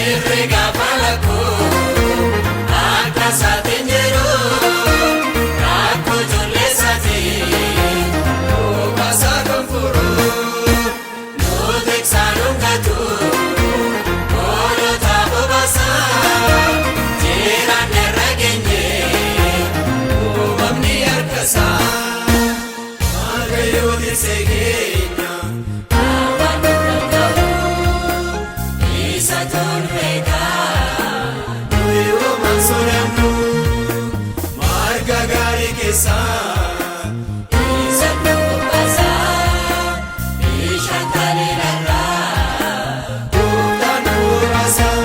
Herrega palaku akka saatiin jedhu rakko ijoollee isaatii obaasaa kan furu nuti eegsaanuun gatu hoolota obaasaa jiraan irra geenye uumamni harkasaa Waaqayyoo tiksee keenya awwaan nurra ga'u isa tolfeegaa nuyi uumaan sodaannu marga gaarii keessaa isa nuubaasaa bishaan taliilarraa gooftaan nuubaasaa.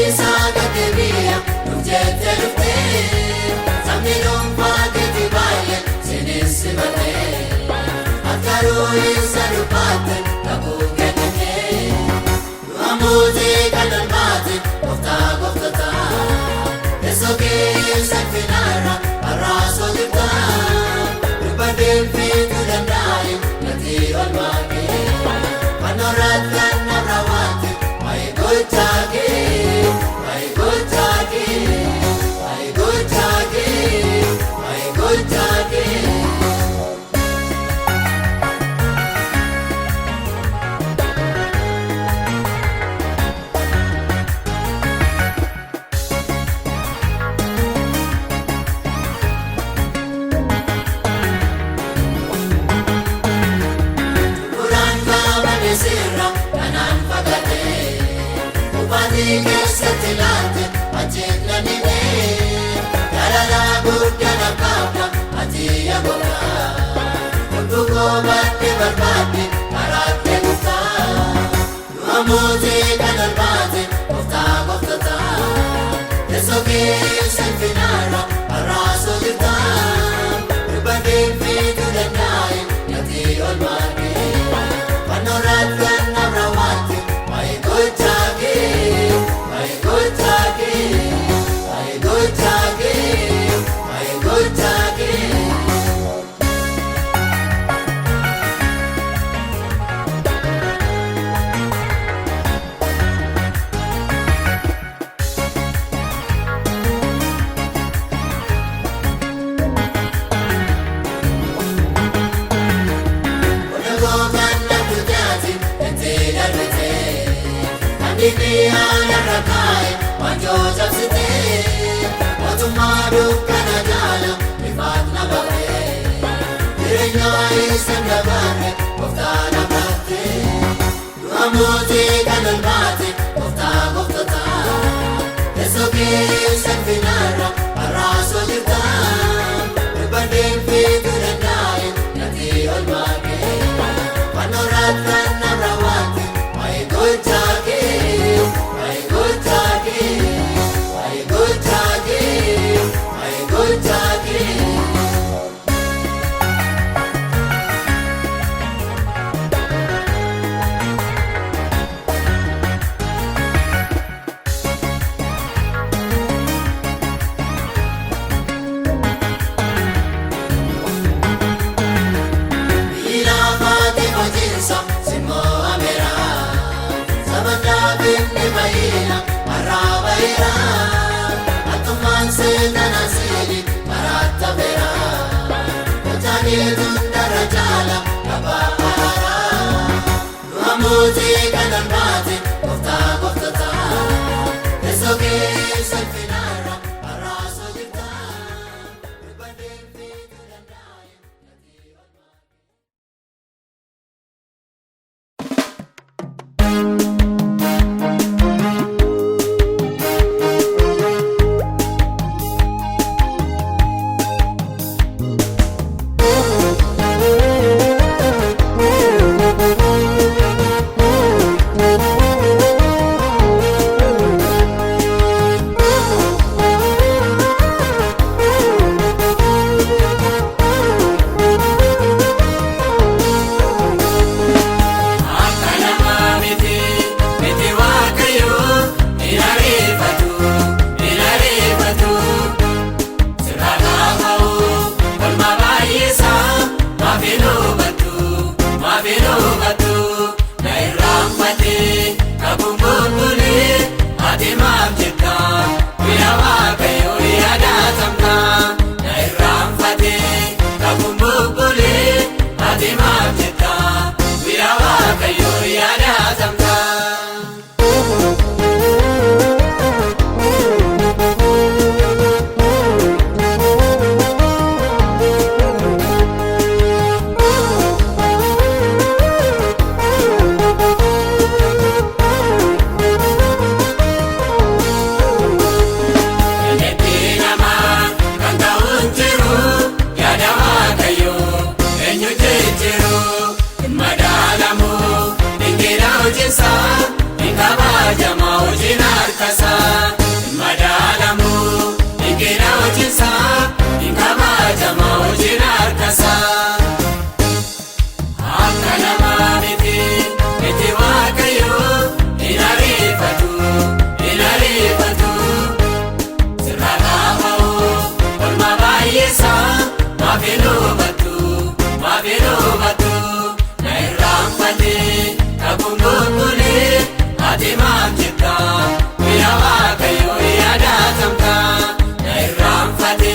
isaa gadeebi'a nujjete dhuftee sabni dhuunfaa keetii baay'ee sinis simatee akkaruu isa dhufaate kakuu kennitee du'amuutii kan dhalmaate gooftaa gooftotaa teessoo keessa finaarra har'aasoo jirta dubbadeen fiituu danda'e gatii olmaa kee fannooraat kan narra waate waa'ee gochaa kee waa'ee gochaa kee waa'ee gochaa kee waa'ee gochaa kee. Keessatti laate ajeetna nimee jaalalaa guddana qabda ati yagoota hundukoo badde barbaadde karaatti guftaa du'amuutii kan dhalmaate gooftaa gooftotaa teessoo keessa finaarra har'aasoo jirta dubbadeen fiituu danda'e gatii olmaa kee fannooraat kan narra waate waa'ee gochaa kee. Waa'ee gochaa kee waa'ee gochaa kee waa'ee gochaa kee. Dibiyaan rakkaa'e wanjoo cabsitee mootummaa dukkana jaala ifaat na baafee jireenya isa dabarre gooftaa na baaftee du'amuutii kan dhalmaate gooftaa gooftotaa teessoo keessa finaarra har'aasoo jirta dubbadeen fiituu danda'e gatii olmaa kee fannooraat kan narra waate waa'ee gochaa kee. Waa'ee gochaa kee waa'ee gochaa kee waa'ee gochaa kee. Ilaafate hojiinsa simmoo ameeraa sabandaa binni baay'ina marraa baay'ina attumaan seetan asiili maratta beera kutaaneetuun darra jaala gabaa haaraa du'amuutii kan dhalmaate gooftaa gooftotaa teessoo keessa finaarra har'aasoo jirta dubbadeen fiituu danda'e gatii olmaa. Jamaa wajjin harkasaa isaa hin kabajama hojiin harkasaa. Akka namaa miti Waaqayyo hin ariifatu sirraa qaaba'u olmaa baay'isaa maaf hin hubattu na irraanfate kakuun qulqullee ati maaf jirta guyyaa Waaqayyo yaadatamta. Na irraanfate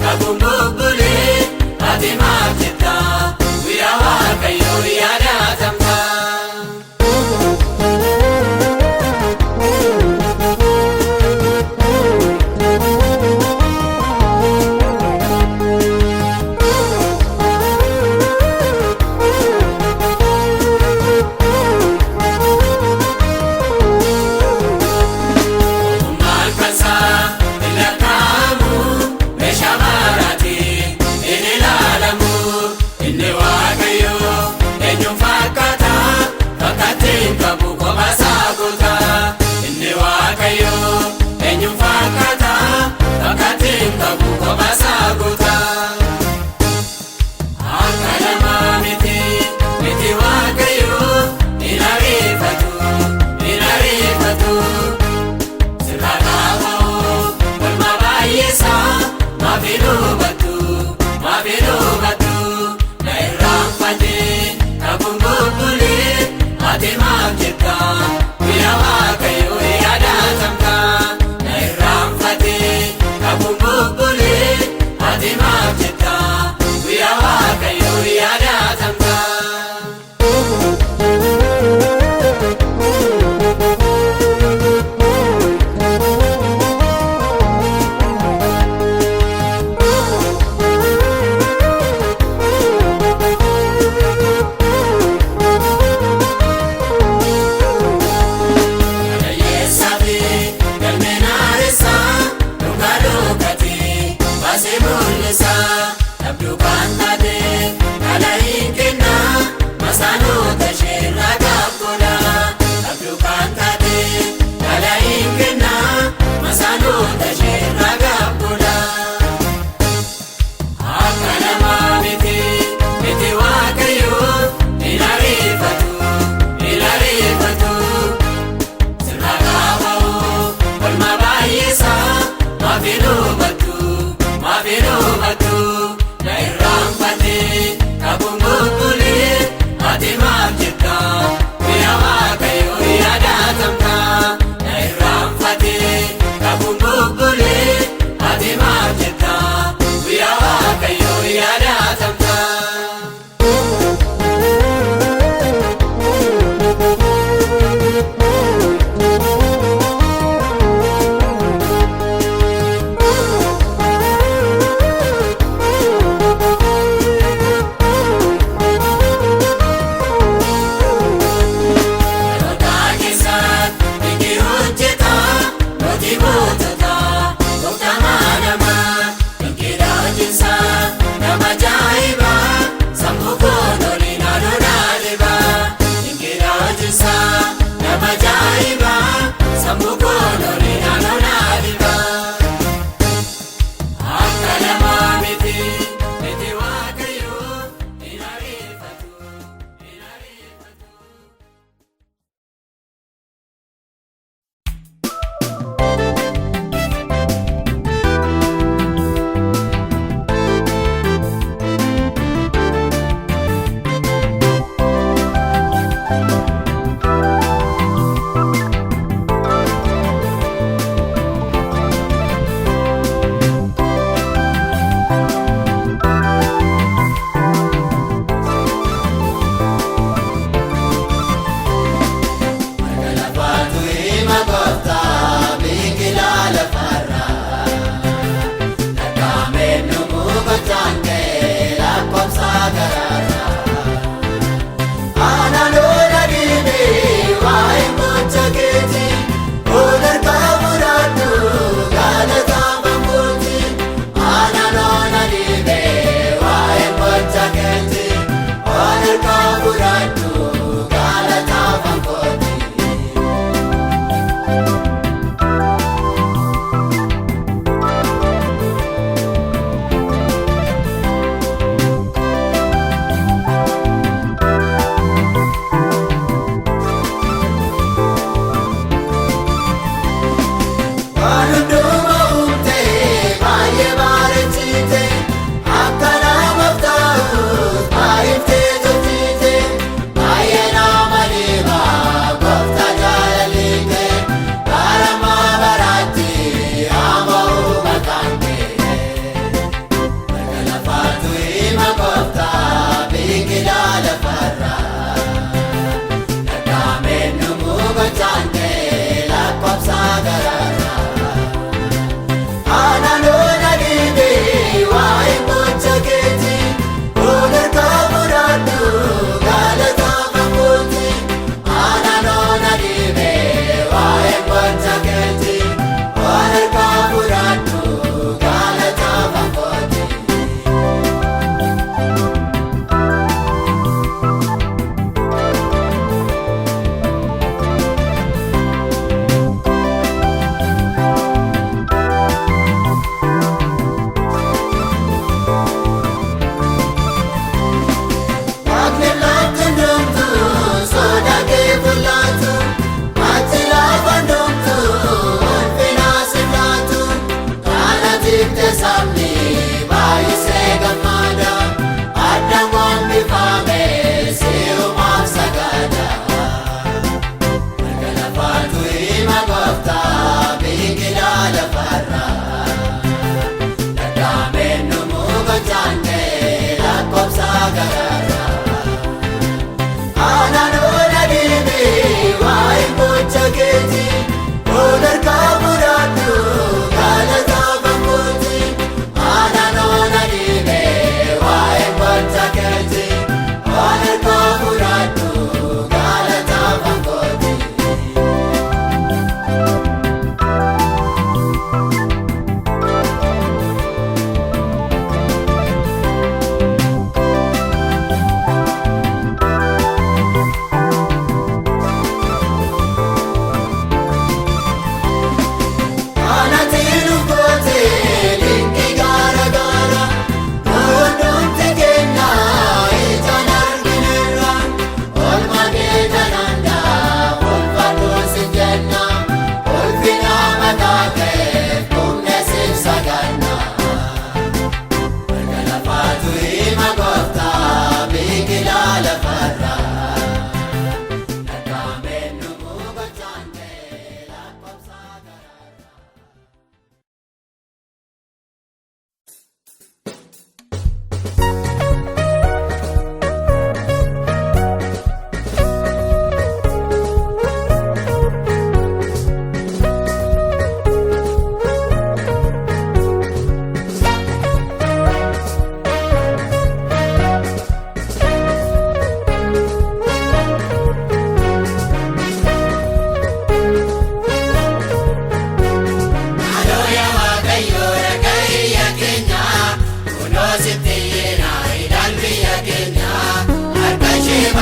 kakuun qulqullee ati maaf jirta guyyaa Waaqayyo yaadatamta. Galataa fankooti.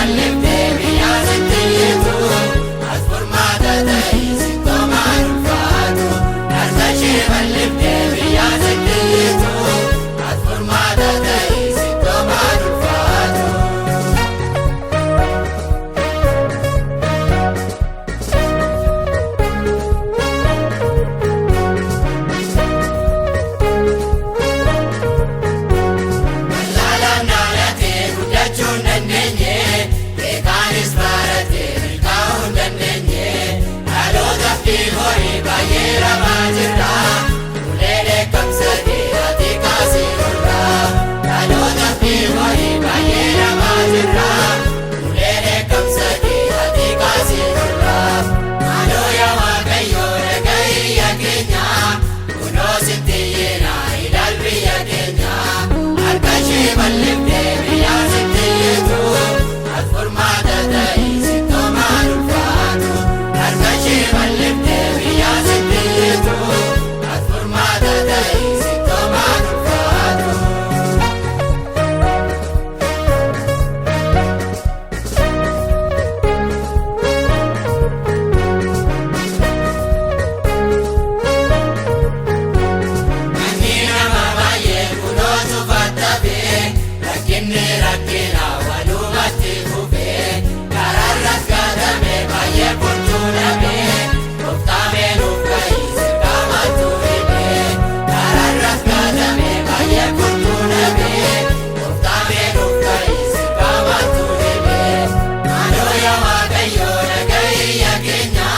balliftee biyyaa sitti iyyitu as furmaata ta'ii sittoomaan ulfaatu. Harka ishee balliftee biyyaa sitti iyyitu as furmaata ta'ii sittoomaan ulfaatu. Wallaalaan dhaalatee guddachuu hin dandeenye, beekaanis baratee milkaa'uu hin dandeenye. Dhalootaaf dhiiborii baay'ee ramaa jirra, ulee dheekkamsa kee ati kaasii gurra. Dhalootaaf dhiiborii baay'ee ramaa jirra, ulee dheekkamsa kee ati kaasii gurra. Maaloo yaa Waaqayyo dhaga'i iyya keenya, kunoo sitti iyyina ilaal biyya keenya. Harka ishee balliftee biyyaa sitti iyyitu as furmaata ta'ii sittoomaan ulfaatu. Harka ishee balliftee biyyaa sitti iyyitu as furmaata ta'ii sittoomaan ulfaatu. Manni nama baay'ee kunoo tufattafee, rakkinni rakkina walumatti kufee. Kararras gatamee baay'ee furtuu dhabee, Gooftaamee nuuf ka'ii sirkaamatu himee. Kararras gatamee baay'ee furtuu dhabee, Gooftaamee nuuf ka'ii sirkaamatu himee. Maaloo yaa Waaqayyo dhaga'i iyya keenya,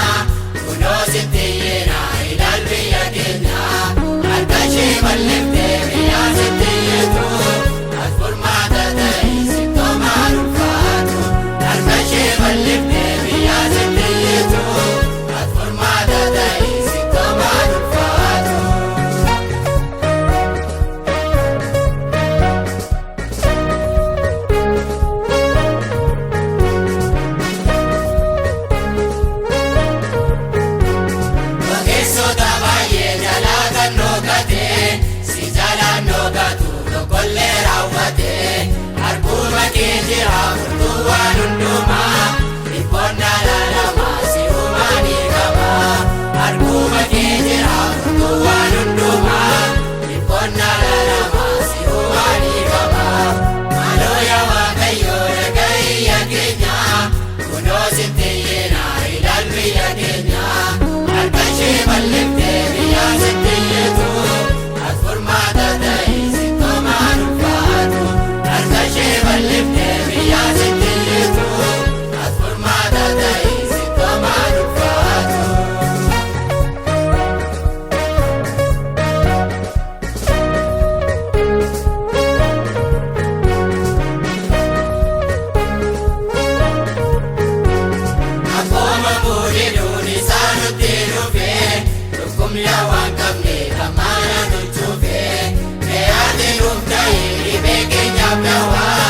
kunoo sitti iyyina ilaal biyya keenya. Harka ishee balliftee biyyaa sitti iyyitu as furmaata ta'ii sittoomaan ulfaatu. Harka ishee balliftee biyyaa sitti iyyitu as furmaata ta'ii sittoomaan ulfaatu. Ogeessota baay'ee jalaa kan dhokatee, si jalaan dhokatu tokkollee raawwatee. Harkuma kee jira furtuu waan hundumaa, dhibboon dhala namaa si humanii qaba. Harkuma kee jira furtuu waan hundumaa, dhibboon dhala namaa si humanii qaba. Maaloo yaa Waaqayyo dhaga'i iyya keenya, kunoo sitti iyyina ilaal biyya keenya. Harka ishee balliftee biyyaa sitti iyyitu as furmaata ta'ii sittoomaan ulfaatu. Harka ishee balliftee biyyaa sitti iyyitu as furmaata ta'ii sittoomaan ulfaatu. Akkuma muudhiidhuun isaa nutti dhufee, dhukkubni waan qabne dhammaana nu cufee. Mee ati nuuf ta'ii dhibee keenyaaf dawaa,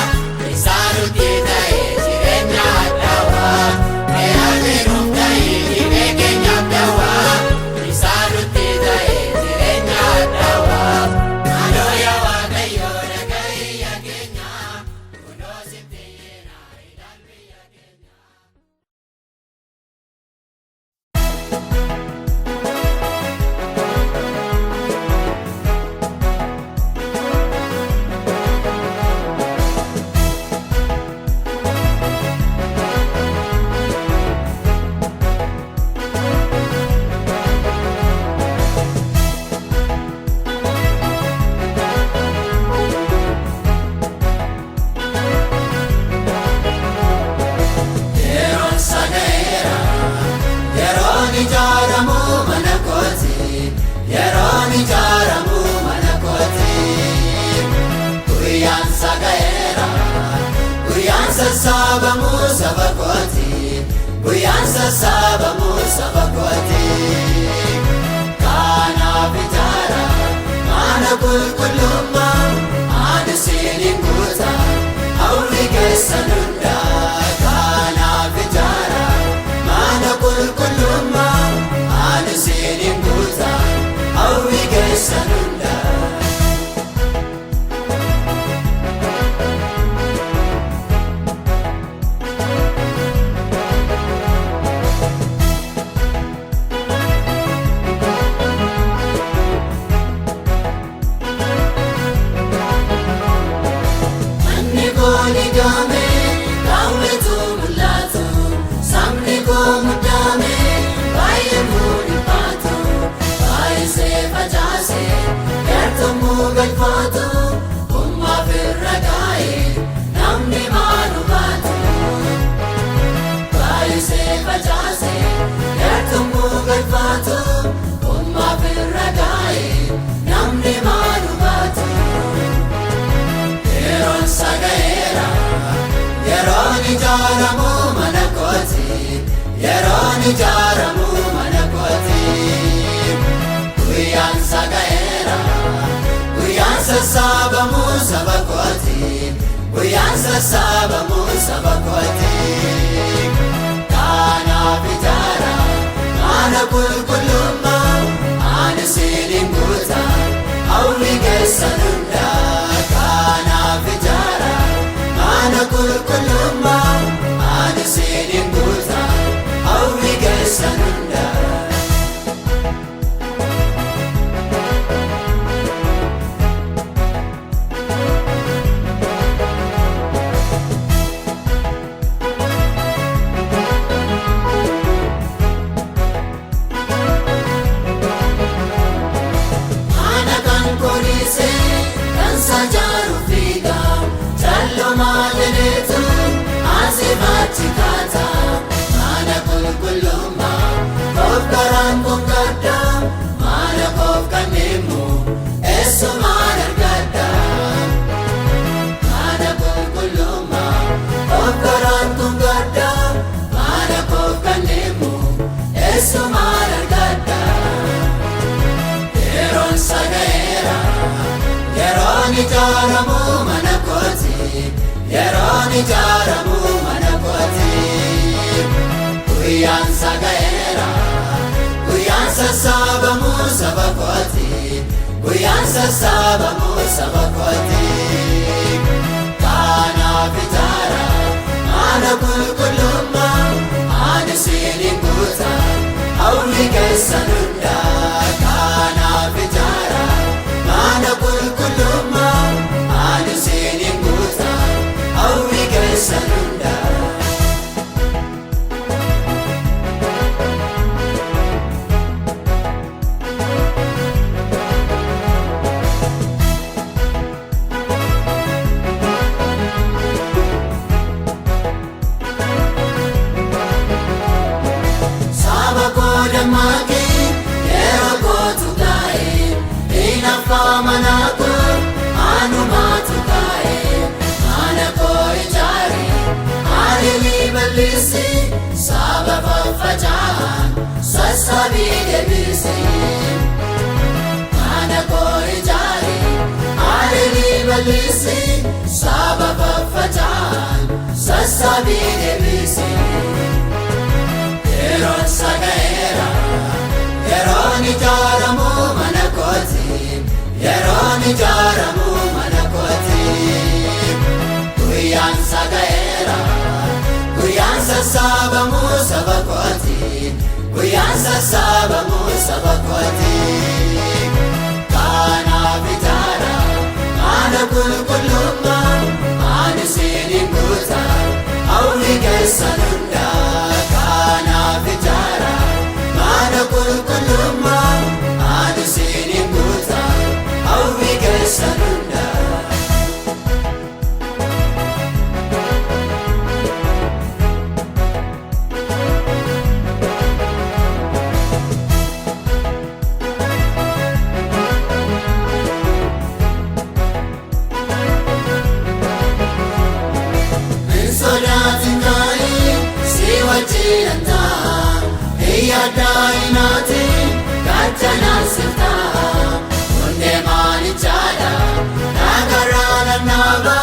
isaa nutti ta'ee jireenya hadhaawaa. Mee ati nuuf ta'ii dhibee keenyaaf dawaa, isaa nutti ta'ee jireenya hadhaawaa. Maaloo yaa Waaqayyo dhaga'i iyya keenya, kunoo sitti iyyina ilaal biyya keenya. Yeroon saga'eera, yeroon ijaaramu mana kooti, yeroon ijaaramu mana kooti. Guyyaan saga'eera, guyyaan sassaabamu saba kooti, guyyaan sassaabamu saba kooti. Kanaaf ijaara mana qulqullummaa, ani siiniin guuta hawwi keessan hundaa. Kanaaf ijaara mana qulqullummaa, ani siiniin guuta hawwi keessan hundaa. sassaabamuu saba kootii. Kanaaf ijaara mana qulqullummaa ani siiniin guuta hawwi keessan hundaa. Kanaaf ijaara mana qulqullummaa ani siiniin guuta hawwi keessan hundaa. Sajaaru fiiga jallo maaleetu asimachi kaata mana qulqullummaa of garaan kongadda mana of kanneemu eessumaan argadda. Mana qulqullummaa of garaan kongadda mana of kanneemu eessumaan argadda. Yeroon sagaera yeroon ijaaramu mana kootii. Yeroon ijaaramu mana kootii. Guyyaan sagaera guyyaan sassaabamu saba kootii. Guyyaan sassaabamu saba kootii. Kanaaf ijaara mana qulqullummaa ani siiniin guuta hawwi keessan hundaa. Kanaaf ijaara mana qulqullummaa ani siiniin guuta hawwi keessan hundaa. Saba koo dammaqee yeroo kootu gaa'ee inaffaa mana koo anumaatu kaa'ee. Mana koo ijaare haalli bal'isi saba faffaca'an sassabii deebisi. Mana koo ijaare haalli bal'isi saba faffaca'an sassabii deebisi. Yeroon sagaera yeroon ijaaramu mana kootii. Yeroon ijaaramu mana kootii. Guyyaan sagaera guyyaan sassaabamu saba kootii. Guyyaan sassaabamu saba kootii. Kanaaf ijaara mana qulqullummaa ani siiniin guuta hawwi keessan hundaa. Kanaaf ijaara mana qulqullummaa ani siiniin guuta hawwi keessan hundaa. Hin sodaatin kaa'ee si wajjin ta'a. Iyyaaddaa inaati gachanaan sirtaa. Hundee maalichaadha nagarraa nannaaba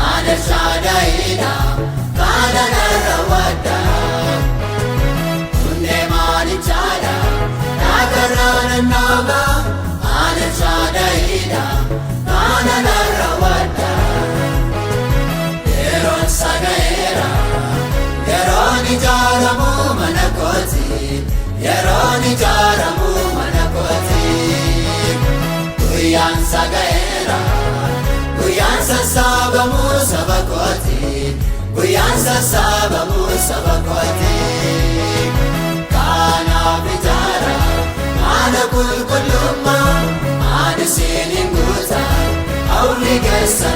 aada shaadaayiidha kaadha narra wadda. Hundee maalichaadha nagarraa nannaaba aada shaadaayiidha kaadha narra wadda. Yeroon sagaera yeroon ijaaramu mana kootii. Yeroon ijaaramu mana kootii. Guyyaan sagaera guyyaan sassaabamu saba kootii. Guyyaan sassaabamu saba kootii. Kanaaf ijaara mana qulqullummaa ani siiniin guuta hawwi keessan